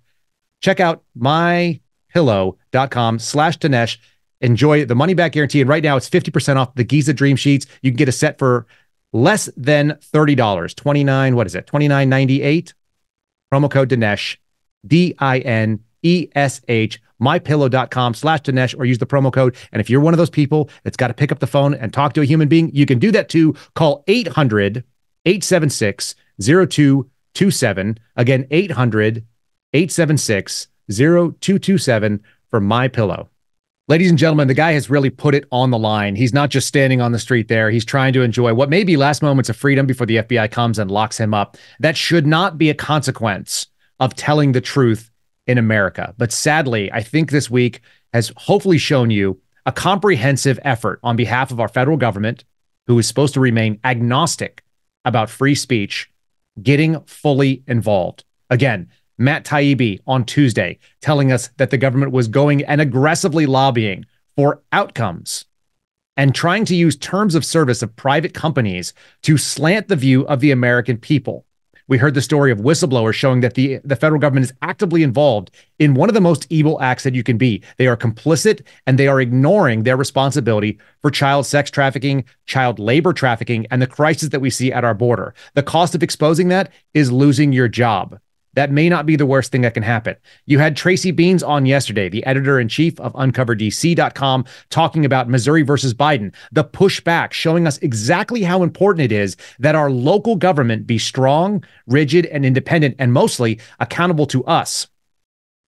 Check out mypillow.com/Dinesh. Enjoy the money-back guarantee. And right now, it's 50% off the Giza Dream Sheets. You can get a set for less than $30, $29.98. Promo code Dinesh, DINESH, mypillow.com/Dinesh, or use the promo code. And if you're one of those people that's got to pick up the phone and talk to a human being, you can do that too. Call 800-876-0227. Again, 800-876-0227 for My Pillow. Ladies and gentlemen, the guy has really put it on the line. He's not just standing on the street there. He's trying to enjoy what may be last moments of freedom before the FBI comes and locks him up. That should not be a consequence of telling the truth in America. But sadly, I think this week has hopefully shown you a comprehensive effort on behalf of our federal government, who is supposed to remain agnostic about free speech, getting fully involved. Again, Matt Taibbi on Tuesday, telling us that the government was going and aggressively lobbying for outcomes and trying to use terms of service of private companies to slant the view of the American people. We heard the story of whistleblowers showing that the federal government is actively involved in one of the most evil acts that you can be. They are complicit and they are ignoring their responsibility for child sex trafficking, child labor trafficking, and the crisis that we see at our border. The cost of exposing that is losing your job. That may not be the worst thing that can happen. You had Tracy Beans on yesterday, the editor-in-chief of UncoverDC.com, talking about Missouri versus Biden, the pushback, showing us exactly how important it is that our local government be strong, rigid, and independent, and mostly accountable to us.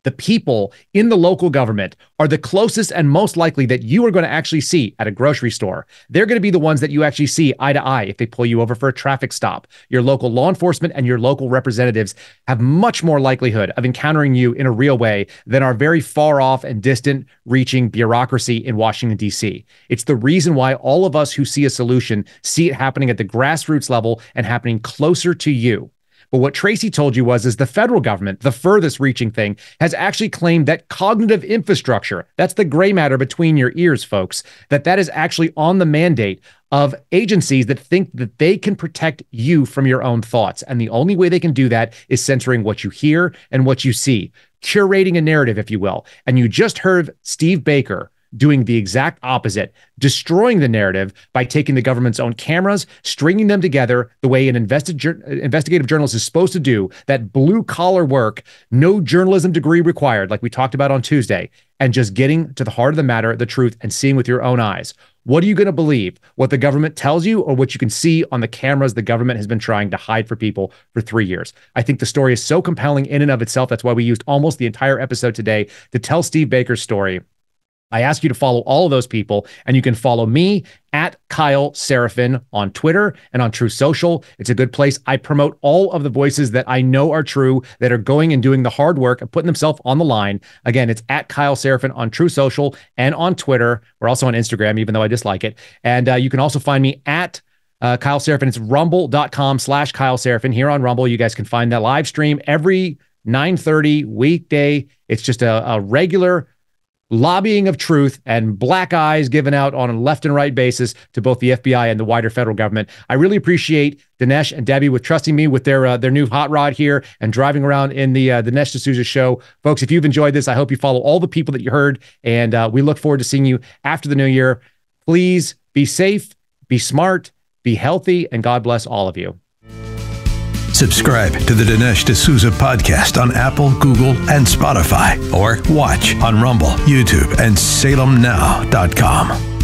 The people in the local government are the closest and most likely that you are going to actually see at a grocery store. They're going to be the ones that you actually see eye to eye if they pull you over for a traffic stop. Your local law enforcement and your local representatives have much more likelihood of encountering you in a real way than our very far off and distant reaching bureaucracy in Washington, D.C. It's the reason why all of us who see a solution see it happening at the grassroots level and happening closer to you. But what Tracy told you is the federal government, the furthest reaching thing, has actually claimed that cognitive infrastructure, that's the gray matter between your ears, folks, that is actually on the mandate of agencies that think that they can protect you from your own thoughts. And the only way they can do that is censoring what you hear and what you see, curating a narrative, if you will. And you just heard Steve Baker doing the exact opposite, destroying the narrative by taking the government's own cameras, stringing them together the way an investigative journalist is supposed to do, that blue-collar work, no journalism degree required, like we talked about on Tuesday, and just getting to the heart of the matter, the truth, and seeing with your own eyes. What are you going to believe? What the government tells you or what you can see on the cameras the government has been trying to hide for people for 3 years? I think the story is so compelling in and of itself. That's why we used almost the entire episode today to tell Steve Baker's story. I ask you to follow all of those people, and you can follow me at Kyle Seraphin on Twitter and on True Social. It's a good place. I promote all of the voices that I know are true, that are going and doing the hard work of putting themselves on the line. Again, it's at Kyle Seraphin on True Social and on Twitter. We're also on Instagram, even though I dislike it. And you can also find me at Kyle Seraphin. It's rumble.com/Kyle Seraphin. Here on Rumble, you guys can find that live stream every 9:30 weekday. It's just a regular lobbying of truth and black eyes given out on a left and right basis to both the FBI and the wider federal government. I really appreciate Dinesh and Debbie with trusting me with their new hot rod here and driving around in the Dinesh D'Souza show. Folks, if you've enjoyed this, I hope you follow all the people that you heard, and we look forward to seeing you after the new year. Please be safe, be smart, be healthy, and God bless all of you.
Subscribe to the Dinesh D'Souza podcast on Apple, Google, and Spotify, or watch on Rumble, YouTube, and SalemNow.com.